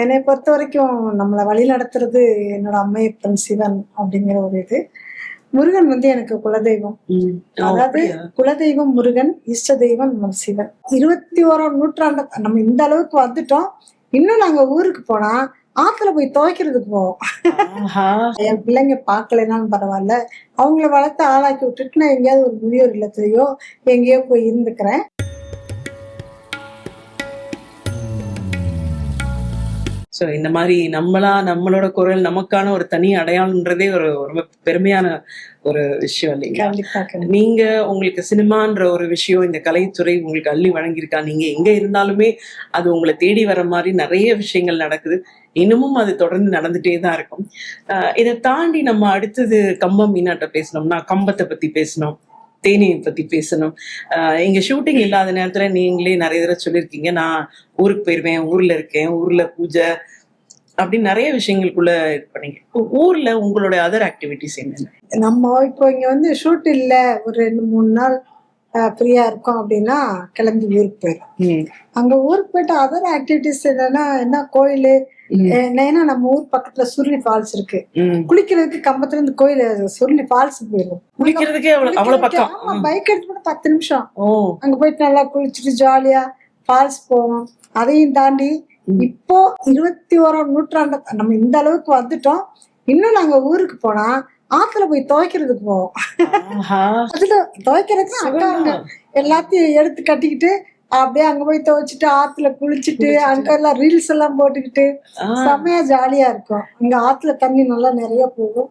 என்னை பொறுத்த வரைக்கும் நம்மளை வழி நடத்துறது என்னோட அம்மையப்பன் சிவன் அப்படிங்கிற ஒரு இது. முருகன் வந்து எனக்கு குலதெய்வம். அதாவது குலதெய்வம் முருகன், இஷ்ட தெய்வம் நம்ம சிவன். 21ஆம் நூற்றாண்டு நம்ம இந்த அளவுக்கு வந்துட்டோம். இன்னும் நாங்க ஊருக்கு போனா ஆத்துல போய் துவைக்கிறதுக்கு போவோம். என் பிள்ளைங்க பாக்கலைனாலும் பரவாயில்ல, அவங்கள வளர்த்து ஆளாக்கி விட்டுட்டு நான் எங்கேயாவது ஒரு முதியோர் இல்லத்தையோ எங்கேயோ போய் இருந்துக்கிறேன். ஸோ இந்த மாதிரி நம்மளோட குரல் நமக்கான ஒரு தனி அடையாளன்றதே ஒரு ரொம்ப பெருமையான ஒரு விஷயம் இல்லைங்களா? நீங்க உங்களுக்கு சினிமான்ற ஒரு விஷயம், இந்த கலைத்துறை உங்களுக்கு அள்ளி வழங்கியிருக்கா? நீங்க எங்க இருந்தாலுமே அது உங்களை தேடி வர மாதிரி நிறைய விஷயங்கள் நடக்குது. இன்னமும் அது தொடர்ந்து நடந்துட்டே தான் இருக்கும். இதை தாண்டி நம்ம அடுத்தது கம்பம் மீனாட்ட பேசணும்னா கம்பத்தை பத்தி பேசணும், தேனியை பத்தி பேசணும். இங்க ஷூட்டிங் இல்லாத நேரத்துல நீங்களே நிறைய தடவை சொல்லியிருக்கீங்க, நான் ஊருக்கு போயிருவேன், ஊர்ல இருக்கேன், ஊர்ல பூஜை அப்படின்னு நிறைய விஷயங்களுக்குள்ள இது பண்ணீங்க. ஊர்ல உங்களோட அதர் ஆக்டிவிட்டிஸ் என்னென்ன? நம்ம இப்போ இங்க வந்து ஷூட் இல்ல, ஒரு 2-3 நாள் ஃப்ரீயா இருக்கும் அப்படின்னா கிளம்பி ஊருக்கு போயிடும். அங்க ஊருக்கு போயிட்டு அதர் ஆக்டிவிட்டிஸ் என்னன்னா என்ன, கோயிலு, ஏன்னா நம்ம ஊர் பக்கத்துல சுருளி ஃபால்ஸ் இருக்கு. குளிக்கிறதுக்கு கம்பத்துல இருந்து கோயில் சுருளி ஃபால்ஸ் போயிடும். குளிக்கிறதுக்கே அவ்வளவு பக்கம். ஆமா, பைக் எடுத்து போட்டு 10 நிமிஷம் அங்க போயிட்டு நல்லா குளிச்சுட்டு ஜாலியா ஃபால்ஸ் போவோம். அதையும் தாண்டி இப்போ 21ஆம் நூற்றாண்டு நம்ம இந்த அளவுக்கு வந்துட்டோம். இன்னும் நாங்க ஊருக்கு போனா ஆத்துல போய் துவைக்கிறதுக்கு போவோம். அதுல துவைக்கிறதுக்கு அக்காங்க எல்லாத்தையும் எடுத்து கட்டிக்கிட்டு அப்படியே அங்க போய் துவைச்சிட்டு ஆத்துல குளிச்சுட்டு அங்க எல்லாம் ரீல்ஸ் எல்லாம் போட்டுக்கிட்டு செமையா ஜாலியா இருக்கும். அங்க ஆத்துல தண்ணி நல்லா நிறைய போகும்.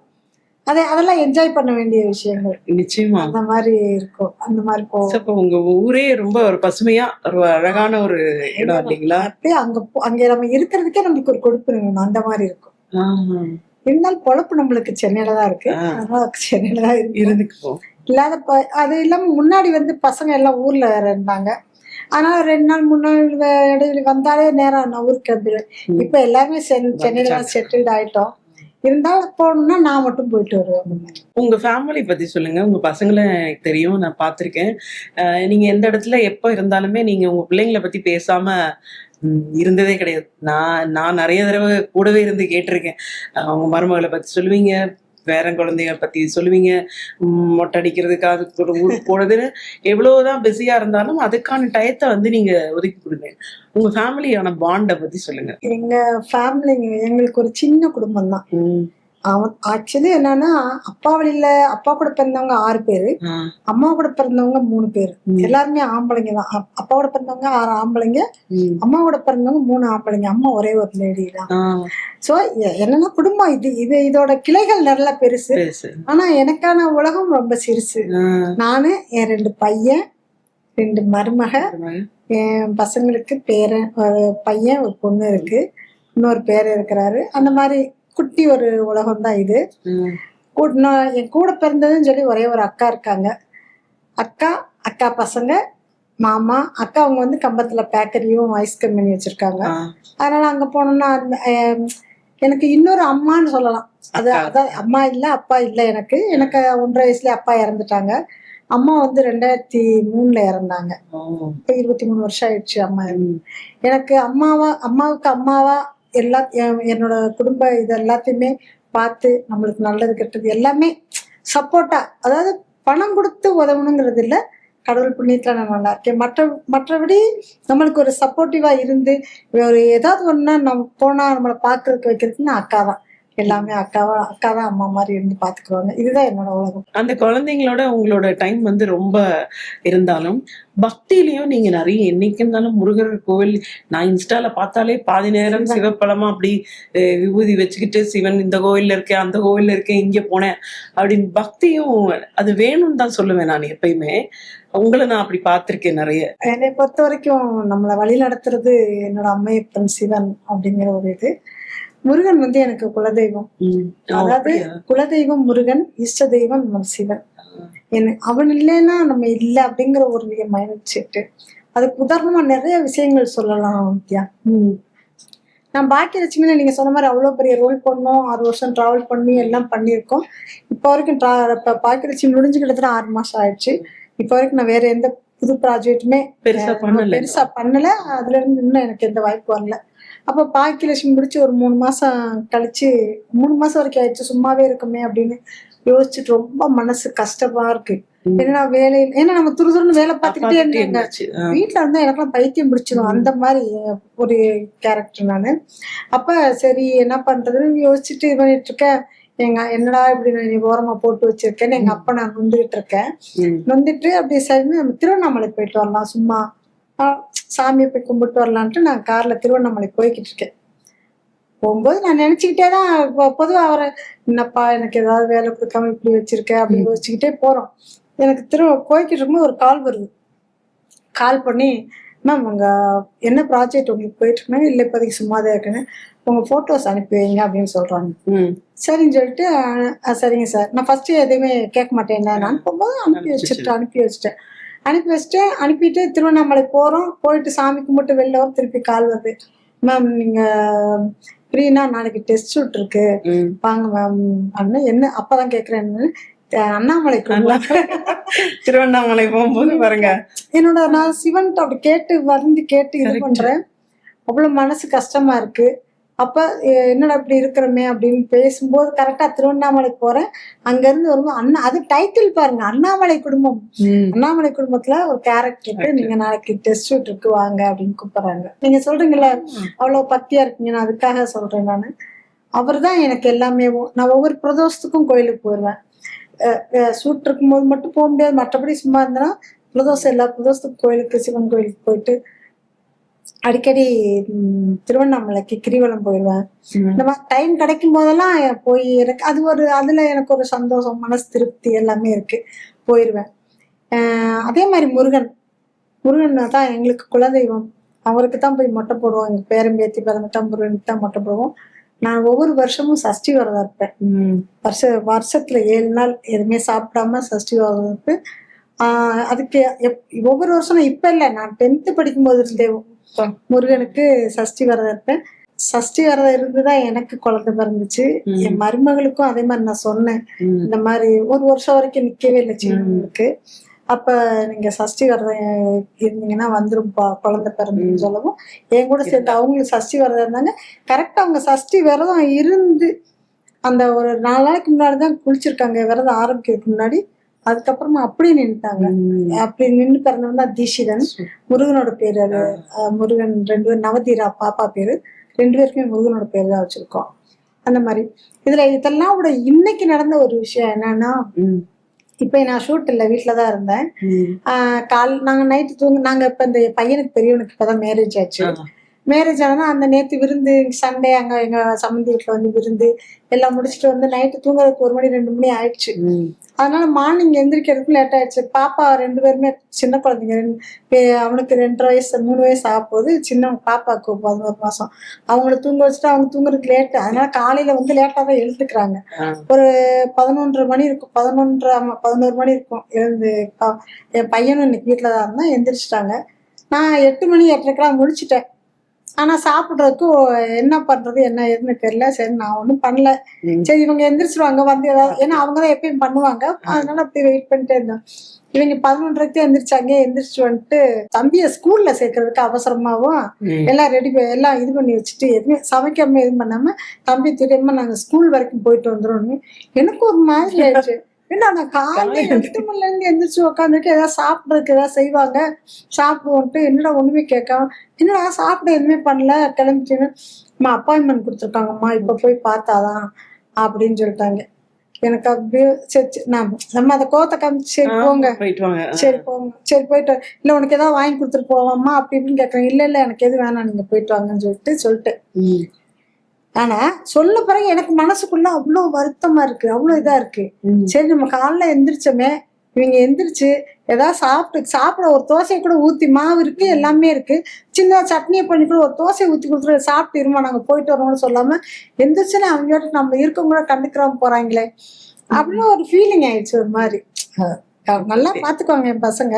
அதெல்லாம் என்ஜாய் பண்ண வேண்டிய விஷயங்கள். நிச்சயமா அந்த மாதிரி இருக்கும். அந்த மாதிரி போகும். உங்க ஊரே ரொம்ப ஒரு பசுமையா ஒரு அழகான ஒரு இடம் இல்லைங்களா? அப்படியே அங்க நம்ம இருக்கிறதுக்கே நம்மளுக்கு ஒரு கொடுப்பு வேணும், அந்த மாதிரி இருக்கும். இருந்தாலும் பொழப்பு நம்மளுக்கு சென்னையில தான் இருக்கு. அதனால சென்னையில தான் இருந்துக்குவோம். இல்லாத அது இல்லாம முன்னாடி வந்து பசங்க எல்லாம் ஊர்ல வேற இருந்தாங்க. அதனால 2 நாள் 3 நாள் இடையில வந்தாலே நேரம் நான் ஊருக்கு கிளம்பிடுவேன். இப்ப எல்லாமே சென்னையில தான் செட்டில்ட் ஆயிட்டோம். இருந்தாலும் போகணும்னா நான் மட்டும் போயிட்டு வருவேன். உங்க ஃபேமிலி பத்தி சொல்லுங்க. உங்க பசங்களை தெரியும், நான் பார்த்திருக்கேன். நீங்க எந்த இடத்துல எப்ப இருந்தாலுமே நீங்க உங்க பிள்ளைங்களை பத்தி பேசாம இருந்ததே கிடையாது. நான் நிறைய தடவை கூடவே இருந்து கேட்டிருக்கேன். அவங்க மருமகளை பத்தி சொல்லுவீங்க, வேற குழந்தைங்க பத்தி சொல்லுவீங்க, மொட்டை அடிக்கிறதுக்கு அதுக்கு ஊருக்கு போறதுன்னு எவ்வளவுதான் பிஸியா இருந்தாலும் அதுக்கான டயத்தை வந்து நீங்க ஒதுக்கி கொடுங்க. உங்க ஃபேமிலியான பாண்டை பத்தி சொல்லுங்க. எங்க ஃபேமிலி எங்களுக்கு ஒரு சின்ன குடும்பம் தான். ஆக்சுவலி என்னன்னா, அப்பா வழியில அப்பா கூட பிறந்தவங்க 6 பேரு, அம்மா கூட பிறந்தவங்க 3 பேரு. எல்லாருமே ஆம்பளைங்க தான். அப்பா கூட பிறந்தவங்க 6 ஆம்பளைங்க, அம்மா கூட பிறந்தவங்க 3 ஆம்பளைங்க. அம்மா ஒரே ஒரு லேடி தான். சோ என்னன்னா குடும்பம் இதோட கிளைகள் நல்லா பெருசு. ஆனா எனக்கான உலகம் ரொம்ப சிறுசு. நானு, என் 2 பையன், 2 மருமக, என் பசங்களுக்கு பேரன், ஒரு பையன் ஒரு பொண்ணு இருக்கு, இன்னொரு பேரன் இருக்கிறாரு. அந்த மாதிரி குட்டி ஒரு உலகம் தான் இது. என் கூட பிறந்ததுன்னு சொல்லி ஒரே ஒரு அக்கா இருக்காங்க. அக்கா பசங்க, மாமா. அக்கா அவங்க வந்து கம்பத்துல பேக்கரியும் ஐஸ் கம்பெனி வச்சிருக்காங்க. அதனால அங்க போனோம்னா எனக்கு இன்னொரு அம்மான்னு சொல்லலாம். அதான் அம்மா இல்ல அப்பா இல்ல. எனக்கு 1.5 வயசுல அப்பா இறந்துட்டாங்க. அம்மா வந்து 2003ல இறந்தாங்க. இப்ப 23 வருஷம் ஆயிடுச்சு அம்மா இறந்து. எனக்கு அம்மாவுக்கு அம்மாவா என்னோட குடும்ப இது எல்லாத்தையுமே பார்த்து நம்மளுக்கு நல்லது கெட்டது எல்லாமே சப்போர்ட்டா, அதாவது பணம் கொடுத்து உதவணுங்கிறது இல்ல, கடவுள் புண்ணியத்துல நான் நல்லா இருக்கேன். மற்றபடி நம்மளுக்கு ஒரு சப்போர்ட்டிவா இருந்து ஒரு ஏதாவது ஒண்ணா நம்ம போனா நம்மளை பாக்குறதுக்கு வைக்கிறதுக்குன்னு அக்கா தான். எல்லாமே அக்கா தான் அம்மா மாதிரி இருந்து பாத்துக்குவாங்க. இதுதான் என்னோட உலகம். அந்த குழந்தைங்களோட உங்களோட டைம் வந்து ரொம்ப இருந்தாலும் பக்தியிலயும் நீங்க நிறைய என்னைக்கு இருந்தாலும் முருகர் கோவில், நான் இன்ஸ்டால பார்த்தாலே பாதி நேரம் சிவப்பழமா அப்படி விபூதி வச்சுக்கிட்டு சிவன் இந்த கோவில்ல இருக்கேன், அந்த கோவில்ல இருக்கேன், இங்க போனேன் அப்படின்னு பக்தியும் அது வேணும்னு தான் சொல்லுவேன் நான் எப்பயுமே. உங்களை நான் அப்படி பார்த்திருக்கேன் நிறைய. என்னை பொறுத்த வரைக்கும் நம்மளை வழி நடத்துறது என்னோட அம்மையப்பன் சிவன் அப்படிங்கிற ஒரு இது. முருகன் வந்து எனக்கு குலதெய்வம். அதாவது குலதெய்வம் முருகன், இஷ்ட தெய்வம் நம்ம சிவன். அவன் இல்லைன்னா நம்ம இல்லை அப்படிங்கிற ஒரு மைண்ட் செட்டு. அதுக்கு உதாரணமா நிறைய விஷயங்கள் சொல்லலாம் வித்யா. நான் பாக்கியலட்சுமியில நீங்க சொன்ன மாதிரி அவ்வளவு பெரிய ரோல் பண்ணோம், 6 வருஷம் டிராவல் பண்ணி எல்லாம் பண்ணியிருக்கோம். இப்போ வரைக்கும் பாக்கியலட்சுமி முடிஞ்சு கிட்டத்தட்ட 6 மாசம் ஆயிடுச்சு. இப்போ வரைக்கும் நான் வேற எந்த புது ப்ராஜெக்டுமே பெருசா பண்ணல. அதுல இருந்து இன்னும் எனக்கு எந்த வாய்ப்பு வரல. அப்ப பாக்கியலட்சுமி முடிச்சு ஒரு 3 மாசம் கழிச்சு 3 மாசம் வரைக்கும் ஆயிடுச்சு, சும்மாவே இருக்குமே அப்படின்னு யோசிச்சுட்டு ரொம்ப மனசு கஷ்டமா இருக்கு. ஏன்னா வேலையில ஏன்னா நம்ம துருதுருன்னு வேலை பார்த்துக்கிட்டே இருந்தாங்க. வீட்டுல இருந்தா எனக்கெல்லாம் பைத்தியம் பிடிச்சிடும், அந்த மாதிரி ஒரு கேரக்டர் நானு. அப்ப சரி என்ன பண்றதுன்னு யோசிச்சுட்டு இது பண்ணிட்டு இருக்கேன். என்னடா இப்படி நான் ஓரமா போட்டு வச்சிருக்கேன்னு எங்க அப்பா நான் நொந்துகிட்டு இருக்கேன். நொந்துட்டு அப்படி சரி நம்ம திருவண்ணாமலை போயிட்டு வரலாம், சும்மா சாமியை போய் கும்பிட்டு வரலான்ட்டு நான் கார்ல திருவண்ணாமலை போய்கிட்டு இருக்கேன். போகும்போது நான் நினைச்சுக்கிட்டேதான் பொதுவா அவரை என்னப்பா எனக்கு ஏதாவது வேலை கொடுக்காம இப்படி வச்சிருக்கேன் அப்படின்னு யோசிச்சுக்கிட்டே போறோம். எனக்கு போய்கிட்டு இருக்கும்போது ஒரு கால் வருது. கால் பண்ணி, மேம் உங்க என்ன ப்ராஜெக்ட் உங்களுக்கு போயிட்டு இருக்குன்னா, இல்லை இப்போதைக்கு சும்மாதான் இருக்குன்னு உங்க போட்டோஸ் அனுப்பி வைங்க அப்படின்னு சொல்றாங்க. சரின்னு சொல்லிட்டு சரிங்க சார், நான் ஃபர்ஸ்ட் எதுவுமே கேட்க மாட்டேன், நான் போகும்போது அனுப்பி வச்சுட்டேன். அனுப்பிட்டு திருவண்ணாமலை போறோம். போயிட்டு சாமி கும்பிட்டு வெளில வர திருப்பி கால் வருது. மேம் நீங்க ஃப்ரீனா நாளைக்கு டெஸ்ட் ஷூட் இருக்கு வாங்க மேம் அப்படின்னு. என்ன அப்பதான் கேக்குறேன், அண்ணாமலை திருவண்ணாமலை போகும்போது பாருங்க என்னோட நான் சிவன் அப்படி கேட்டு இது பண்றேன். அவ்வளவு மனசு கஷ்டமா இருக்கு. அப்ப என்னடா இப்படி இருக்கிறோமே அப்படின்னு பேசும்போது கரெக்டா திருவண்ணாமலை போறேன். அங்க இருந்து வரும்போது அது டைட்டில் பாருங்க, அண்ணாமலை குடும்பம். அண்ணாமலை குடும்பத்துல ஒரு கேரக்டருக்கு நீங்க நாளைக்கு டெஸ்ட் ஷூட் இருக்கு வாங்க அப்படின்னு கூப்பிடுறாங்க. நீங்க சொல்றீங்களா அவ்வளவு பக்தியா இருக்கீங்க, நான் அதுக்காக சொல்றேன். நானு அவர் தான் எனக்கு எல்லாமே. நான் ஒவ்வொரு பிரதோஷத்துக்கும் கோயிலுக்கு போயிடுவேன். ஷூட் இருக்கும்போது மட்டும் போக முடியாது, மற்றபடி சும்மா இருந்தேன்னா பிரதோஷம் எல்லா பிரதோஷத்துக்கும் கோயிலுக்கு சிவன் கோயிலுக்கு போயிட்டு அடிக்கடி திருவண்ணாமலைக்கு கிரிவலம் போயிடுவேன். இந்த மாதிரி டைம் கிடைக்கும் போதெல்லாம் போய் எனக்கு அதுல எனக்கு ஒரு சந்தோஷம், மனசு திருப்தி எல்லாமே இருக்கு, போயிடுவேன். அதே மாதிரி முருகன் தான் எங்களுக்கு குலதெய்வம். அவருக்கு தான் போய் மொட்டை போடுவோம். எங்க பேரம்பேத்தி பிறந்துட்டா முருகனுக்கு தான் மொட்டை போடுவோம். நான் ஒவ்வொரு வருஷமும் சஷ்டி விரதம் இருப்பேன். வருஷத்துல 7 நாள் எதுவுமே சாப்பிடாம சஷ்டி விரதம் இருப்பேன். அதுக்கு ஒவ்வொரு வருஷம் இப்ப இல்லை, நான் 10th படிக்கும்போது இருந்தே முருகனுக்கு சஷ்டி விரதம் இருப்பேன். சஷ்டி விரதம் இருந்துதான் எனக்கு குழந்தை பிறந்துச்சு. என் மருமகளுக்கும் அதே மாதிரி நான் சொன்னேன், இந்த மாதிரி ஒரு வருஷம் வரைக்கும் நிக்கவே இல்லை சின்னவங்களுக்கு. அப்ப நீங்க சஷ்டி விரதம் இருந்தீங்கன்னா வந்துரும்பா குழந்தை பிறந்துன்னு சொல்லவும் என் கூட சேர்ந்து அவங்களுக்கு சஷ்டி விரதம் இருந்தாங்க. கரெக்டா அவங்க சஷ்டி விரதம் இருந்து அந்த ஒரு 4 நாளைக்கு முன்னாடிதான் குளிச்சிருக்காங்க, விரதம் ஆரம்பிக்கிறதுக்கு முன்னாடி. அதுக்கப்புறமா அப்படியே நின்றுட்டாங்க. அப்படி நின்று பிறந்தவன் தான் தீஷிதன். முருகனோட பேரு அது. முருகன் 2 பேர், நவதீரா பாப்பா பேரு. 2 பேருக்குமே முருகனோட பேரு தான் வச்சிருக்கோம். அந்த மாதிரி இதெல்லாம் விட இன்னைக்கு நடந்த ஒரு விஷயம் என்னன்னா, இப்ப நான் ஷூட் இல்ல, வீட்டுலதான் இருந்தேன். நாங்க நைட்டு நாங்க இப்ப இந்த பையனுக்கு பெரியவனுக்கு இப்பதான் மேரேஜ் ஆச்சு. மேரேஜ் ஆனா அந்த நேத்து விருந்து, சண்டே அங்க எங்க சம்மந்தி வீட்டுல வந்து விருந்து எல்லாம் முடிச்சுட்டு வந்து நைட்டு தூங்குறதுக்கு 1 மணி 2 மணி ஆயிடுச்சு. அதனால மார்னிங் எந்திரிக்கிறதுக்கு லேட் ஆயிடுச்சு. பாப்பா 2 பேருமே சின்ன குழந்தைங்க. அவனுக்கு 2.5 வயசு 3 வயசு ஆகும்போது, சின்ன பாப்பாவுக்கு 11 மாசம். அவங்கள தூங்க வச்சுட்டு அவங்க தூங்குறதுக்கு லேட்டு. அதனால காலையில வந்து லேட்டா தான் எழுந்துக்கிறாங்க. ஒரு 11:30 மணி இருக்கும், 11 மணி இருக்கும் எழுந்து. என் பையனும் இன்னைக்கு வீட்டுலதான் இருந்தான், எந்திரிச்சிட்டாங்க. நான் 8 மணி 8:30 முடிச்சுட்டேன். ஆனா சாப்பிடுறதுக்கு என்ன பண்றது என்ன ஏதுன்னு தெரியல. சரி நான் ஒண்ணும் பண்ணல. சரி இவங்க எந்திரிச்சிருவாங்க வந்து ஏதாவது, ஏன்னா அவங்கதான் எப்பயும் பண்ணுவாங்க. அதனால அப்படி வெயிட் பண்ணிட்டே இருந்தோம். இவங்க 11:30 எந்திரிச்சாங்க. எந்திரிச்சு வந்துட்டு தம்பிய ஸ்கூல்ல சேர்க்கறதுக்கு அவசரமாவும் எல்லாம் எல்லாம் இது பண்ணி வச்சுட்டு எதுவுமே சமைக்காம எதுவும் பண்ணாம தம்பி தெரியாம நாங்க ஸ்கூல் வரைக்கும் போயிட்டு வந்துடும். எனக்கு ஒரு மாதிரி ஆயிடுச்சு. ஏன்னா நான் காலையில 8 மணில இருந்து எந்திரிச்சு உட்காந்துட்டு ஏதாவது சாப்பிட்றதுக்கு ஏதாவது செய்வாங்க, சாப்பிடுவோன்ட்டு என்னடா ஒண்ணுமே கேட்காம, என்னடா சாப்பிட எதுவுமே பண்ணல கிளம்பிச்சுன்னு, அம்மா அப்பாயின்மெண்ட் கொடுத்துருக்காங்கம்மா இப்ப போய் பார்த்தாதான் அப்படின்னு சொல்லிட்டாங்க. எனக்கு அப்படியே சரி நம்ம அதை கோவத்தை காமிச்சு சரி போங்க சரி போயிட்டு இல்ல உனக்கு ஏதாவது வாங்கி கொடுத்துட்டு போவாம்மா அப்படி இப்படின்னு கேட்கறேன். இல்ல எனக்கு எது வேணாம் நீங்க போயிட்டு வாங்கன்னு சொல்லிட்டேன். ஆனா சொல்ல பிறகு எனக்கு மனசுக்குள்ள அவ்வளவு வருத்தமா இருக்கு, அவ்வளவு இதா இருக்கு. சரி நம்ம காலைல எந்திரிச்சோமே, இவங்க எந்திரிச்சு ஏதாவது சாப்பிட ஒரு தோசையை கூட ஊத்தி, மாவு இருக்கு எல்லாமே இருக்கு, சின்ன சட்னியை பண்ணி கூட ஒரு தோசையை ஊத்தி கொடுத்துட்டு சாப்பிட்டு இருமா நாங்க போயிட்டு வரோம்னு சொல்லாம எந்திரிச்சுன்னா அவங்க நம்ம இருக்கவங்க கூட கண்டுக்கிறாம போறாங்களே அப்படின்னு ஒரு ஃபீலிங் ஆயிடுச்சு. ஒரு மாதிரி நல்லா பாத்துக்குவாங்க என் பசங்க.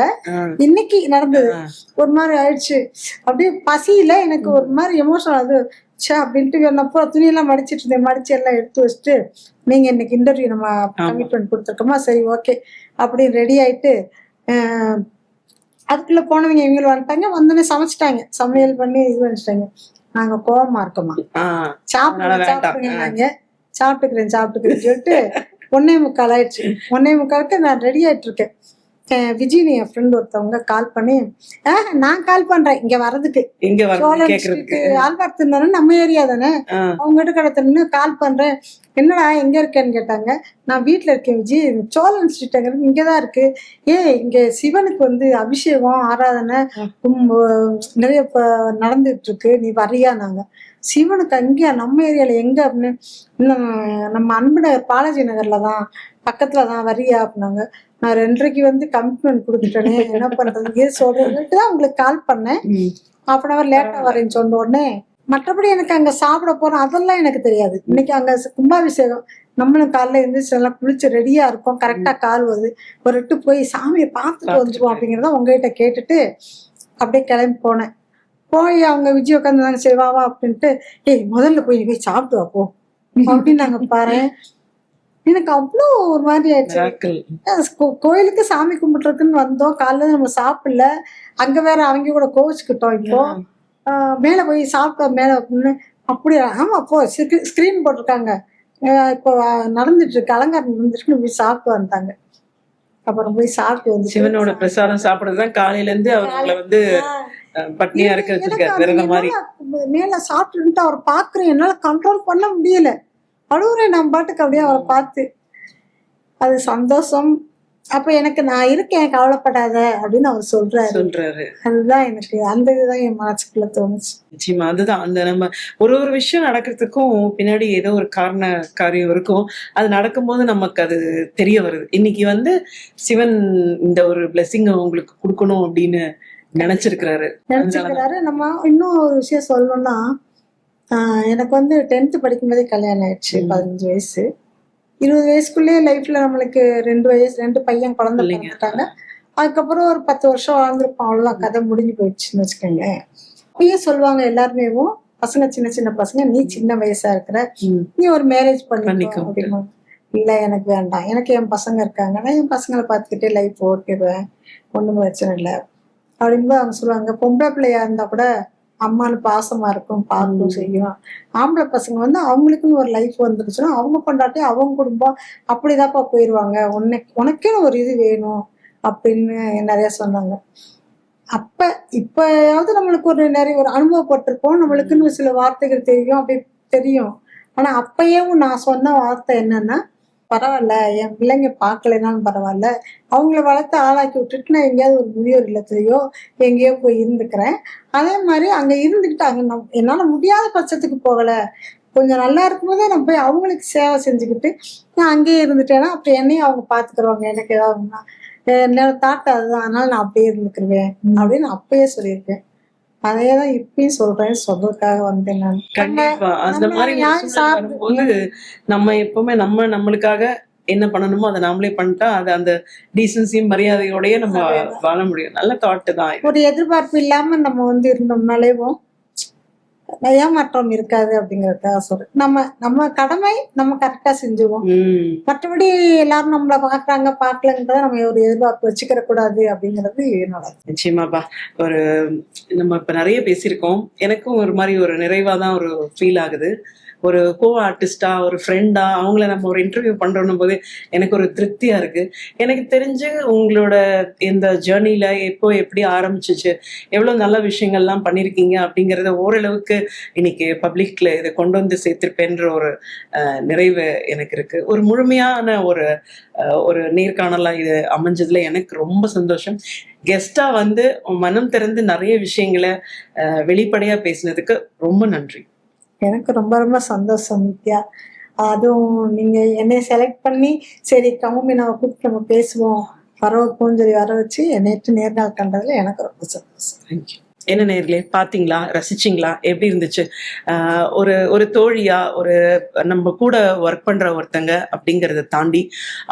இன்னைக்கு நடந்தது ஒரு மாதிரி ஆயிடுச்சு. அப்படியே பசியில எனக்கு ஒரு மாதிரி எமோஷனல் அது அப்படின்ட்டு என்னப்போ துணியெல்லாம் மடிச்சிட்டு இருந்தேன். மடிச்சு எல்லாம் எடுத்து வச்சுட்டு நீங்க இன்னைக்கு இன்டர்வியூ நம்ம கமிட்மெண்ட் கொடுத்துருக்கோமா, சரி ஓகே அப்படின்னு ரெடி ஆயிட்டு அதுக்குள்ள போனவங்க இவங்களும் வந்துட்டாங்க, வந்தோடனே சமைச்சிட்டாங்க, சமையல் பண்ணி இது பண்ணிட்டாங்க. நாங்க கோவமா இருக்கோமா, சாப்பிடுங்க, சாப்பிட்டுக்கிறேன்னு சொல்லிட்டு 1:45 ஆயிடுச்சு. 1:45க்கு நான் ரெடி ஆயிட்டு இருக்கேன். விஜினி என் ஃப்ரெண்ட் ஒருத்தவங்க கால் பண்ணி, நான் கால் பண்றேன் இங்க வர்றதுக்கு, ஆல்பார்ட் இருந்தானே நம்ம ஏரியா தானே, அவங்க கிட்ட கடத்தணும்னு கால் பண்றேன். என்னடா எங்க இருக்கேன்னு கேட்டாங்க. நான் வீட்டுல இருக்கேன் விஜி, சோழன் ஸ்ட்ரீட் இங்கதான் இருக்கு. இங்க சிவனுக்கு வந்து அபிஷேகம் ஆராதனை நிறைய நடந்துட்டு இருக்கு, நீ வரியா? நாங்க சிவனுக்கு அங்கேயா, நம்ம ஏரியால எங்க அப்படின்னு, நம்ம அன்பு நகர் பாலாஜி நகர்லதான், பக்கத்துலதான், வரியா அப்படின்னாங்க. நான் 2:30க்கு வந்து கமிட்மெண்ட் கொடுத்துட்டேனே, என்ன பண்றது சொல்றேன்ட்டு தான் உங்களுக்கு கால் பண்ணேன். 1/2 hour லேட்டா வரேன்னு சொன்ன உடனே, மற்றபடி எனக்கு அங்க சாப்பிட போறோம் அதெல்லாம் எனக்கு தெரியாது. இன்னைக்கு அங்க கும்பாபிஷேகம், நம்மளும் காலைல எழுந்திரிச்சு எல்லாம் குளிச்சு ரெடியா இருக்கோம், கரெக்டா கால் வருது, ஒரு எட்டு போய் சாமியை பார்த்துட்டு வந்துருவோம் அப்படிங்கிறத உங்ககிட்ட கேட்டுட்டு அப்படியே கிளம்பி போனேன். போய் அவங்க விஜய் உட்காந்துருந்தாங்க, சரி வா அப்படின்ட்டு, முதல்ல போய் சாப்பிட்டு வாப்போ அப்படின்னு நாங்க பாரு. எனக்கு அவ்வளோ ஒரு மாதிரி ஆயிடுச்சு. கோயிலுக்கு சாமி கும்பிட்டுறதுன்னு வந்தோம், காலைல நம்ம சாப்பிடல, அங்க வேற அவங்க கூட கோவிச்சுக்கிட்டோம். இப்போ மேல போய் சாப்பிட்டோம் மேல அப்படின்னு, அப்படியா? ஆமா, அப்போ ஸ்கிரீன் போட்டிருக்காங்க, இப்போ நடந்துட்டு இருக்கு, அலங்காரம் நடந்துட்டு போய் சாப்பிட்டு வந்தாங்க. அப்புறம் போய் சாப்பிட்டு வந்து சிவனோட பிரசாதம் சாப்பிடுறதுதான் காலையில இருந்து அவங்கள வந்து பட்னியா இருக்க மாதிரி. மேல சாப்பிட்டு அவரை பாக்குறேன், என்னால கண்ட்ரோல் பண்ண முடியல, அழுவுறேன் நான் பாட்டுக்கு அப்படியே அவரை பார்த்து. அது சந்தோஷம். அப்ப எனக்கு நான் இருக்கேன், கவலைப்படாத அப்படின்னு அவர் சொல்றாரு. அதுதான் எனக்கு அந்த இதுதான் என் மனசுக்குள்ள தோணுச்சு. நிச்சயமா அதுதான், அந்த நம்ம ஒரு விஷயம் நடக்கிறதுக்கும் பின்னாடி ஏதோ ஒரு காரியம் இருக்கும். அது நடக்கும்போது நமக்கு அது தெரிய வருது. இன்னைக்கு வந்து சிவன் இந்த ஒரு பிளெஸிங் உங்களுக்கு கொடுக்கணும் அப்படின்னு நினைச்சிருக்கிறாரு. நம்ம இன்னும் ஒரு விஷயம் சொல்லணும்னா, எனக்கு வந்து 10th படிக்கும்போதே கல்யாணம் ஆயிடுச்சு. 15 வயசு 20 வயசுக்குள்ளேயே லைஃப்ல நம்மளுக்கு 2 பையன் குழந்தை பிறந்துட்டாங்க. அதுக்கப்புறம் ஒரு 10 வருஷம் வாழ்ந்துருப்போம், அவ்வளவுதான், கதை முடிஞ்சு போயிடுச்சுன்னு வச்சுக்கோங்க. அப்பயே சொல்லுவாங்க எல்லாருமே, பசங்க சின்ன சின்ன பசங்க, நீ சின்ன வயசா இருக்கிற, நீ ஒரு மேரேஜ் பண்ணிக்கோ அப்படிமா. இல்ல எனக்கு வேண்டாம், எனக்கு என் பசங்க இருக்காங்க, நான் என் பசங்களை பார்த்துக்கிட்டே லைஃப் ஓட்டிடுவேன், ஒண்ணும் பிரச்சனை இல்லை அப்படிங்கும்போது அவங்க சொல்லுவாங்க, பொம்பளை பிள்ளையா இருந்தா கூட அம்மானு பாசமா இருக்கும், பார்க்கும் செய்யும். ஆம்பளை பசங்க வந்து அவங்களுக்குன்னு ஒரு லைஃப் வந்துருச்சுன்னா அவங்க கொண்டாட்டி அவங்க குடும்பம் அப்படிதான்ப்பா போயிடுவாங்க, உனக்கேன்னு ஒரு இது வேணும் அப்படின்னு நிறைய சொன்னாங்க. அப்ப இப்பயாவது நம்மளுக்கு ஒரு நிறைய ஒரு அனுபவப்பட்டிருப்போம், நம்மளுக்குன்னு சில வார்த்தைகள் தெரியும், அப்படி தெரியும். ஆனா அப்பயும் நான் சொன்ன வார்த்தை என்னன்னா, பரவாயில்ல என் பிள்ளைங்க பார்க்கலைனாலும் பரவாயில்ல, அவங்கள வளர்த்து ஆளாக்கி விட்டுட்டு நான் எங்கேயாவது ஒரு முதியோர் இல்லத்துலையோ எங்கேயோ போய் இருந்துக்கிறேன். அதே மாதிரி அங்க இருந்துக்கிட்டு அங்க என்னால முடியாத பட்சத்துக்கு போகல, கொஞ்சம் நல்லா இருக்கும்போதே நான் போய் அவங்களுக்கு சேவை செஞ்சுக்கிட்டு நான் அங்கேயே இருந்துட்டேன்னா அப்புறம் என்னையும் அவங்க பாத்துக்கிறவாங்க. எனக்கு ஏதாவதுன்னா என்னோட தாட் அதுதான், அதனால நான் அப்படியே இருந்துக்கிருவேன் அப்படின்னு அப்பயே சொல்லியிருக்கேன். அதையதான் இப்பயும் சொல்றதுக்காக வந்தேன் நான். கண்டிப்பா அந்த மாதிரி வரும்போது நம்ம எப்பவுமே நம்மளுக்காக என்ன பண்ணணுமோ அதை நாமளே பண்ணிட்டா அது அந்த டீசன்சியும் மரியாதையோடய நம்ம வாழ முடியும். நல்ல தாட்டு தான். ஒரு எதிர்பார்ப்பு இல்லாம நம்ம வந்து இருந்தோம்னாலேவும் ஏமாற்றம் இருக்காது அப்படிங்கறதுக்காக சொல்றேன். நம்ம கடமை நம்ம கரெக்டா செஞ்சுவோம், மற்றபடி எல்லாரும் நம்மள பாக்குறாங்க பாக்கலன்றத நம்ம ஒரு எதிர்பார்ப்பு வச்சுக்கிற கூடாது அப்படிங்கிறது என்னோட. நிச்சயமாப்பா, ஒரு நம்ம இப்ப நிறைய பேசியிருக்கோம், எனக்கும் ஒரு மாதிரி ஒரு நிறைவாதான் ஒரு ஃபீல் ஆகுது. ஒரு கோ ஆர்டிஸ்டா, ஒரு ஃப்ரெண்டா அவங்கள நம்ம ஒரு இன்டர்வியூ பண்றோம் போது எனக்கு ஒரு திருப்தியா இருக்கு. எனக்கு தெரிஞ்சு உங்களோட இந்த ஜேர்னில எப்படி ஆரம்பிச்சிச்சு, எவ்வளவு நல்ல விஷயங்கள்லாம் பண்ணிருக்கீங்க அப்படிங்கறத ஓரளவுக்கு இன்னைக்கு பப்ளிக்ல இதை கொண்டு வந்து சேர்த்திருப்பேன்ற ஒரு நிறைவு எனக்கு இருக்கு. ஒரு முழுமையான ஒரு நேர்காணலா இது அமைஞ்சதுல எனக்கு ரொம்ப சந்தோஷம். கெஸ்டா வந்து மனம் திறந்து நிறைய விஷயங்களை வெளிப்படையா பேசினதுக்கு ரொம்ப நன்றி. எனக்கு ரொம்ப ரொம்ப சந்தோஷம் நித்யா. அதுவும் நீங்க என்னை செலக்ட் பண்ணி சரி கவுமினாவை கூப்பிட்டு நம்ம பேசுவோம், வர வைப்போம் சொல்லி வர வச்சு என்னைட்டு நேர்காணல் கண்டதுல எனக்கு ரொம்ப சந்தோஷம். தேங்க்யூ. என்ன நேர்களே, பாத்தீங்களா, ரசிச்சிங்களா, எப்படி இருந்துச்சு? ஒரு தோழியா, ஒரு நம்ம கூட ஒர்க் பண்ற ஒருத்தங்க அப்படிங்கறத தாண்டி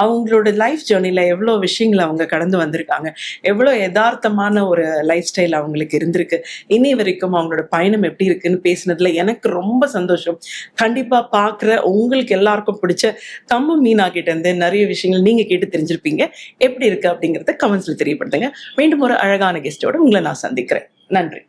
அவங்களோட லைஃப் ஜேர்னில எவ்வளவு விஷயங்களை அவங்க கடந்து வந்திருக்காங்க, எவ்வளவு யதார்த்தமான ஒரு லைஃப் ஸ்டைல் அவங்களுக்கு இருந்திருக்கு, இனி வரைக்கும் அவங்களோட பயணம் எப்படி இருக்குன்னு பேசினதுல எனக்கு ரொம்ப சந்தோஷம். கண்டிப்பா பாக்குற உங்களுக்கு எல்லாருக்கும் பிடிச்ச கம்மு மீனா கிட்ட இருந்து நிறைய விஷயங்கள் நீங்க கேட்டு தெரிஞ்சிருப்பீங்க. எப்படி இருக்கு அப்படிங்கறத கமெண்ட்ஸ்ல தெரியப்படுத்துங்க. மீண்டும் ஒரு அழகான கெஸ்டோட உங்களை நான் சந்திக்கிறேன். நன்றி.